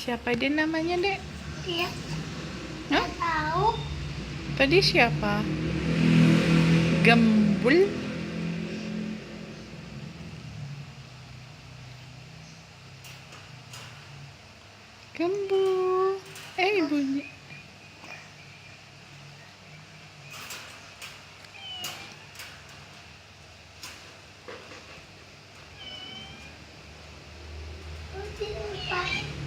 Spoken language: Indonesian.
Siapa dia namanya, Dek? Iya, Hah? nggak tahu. Tadi siapa? Gembul? Gembul. Ibunya. Lupa.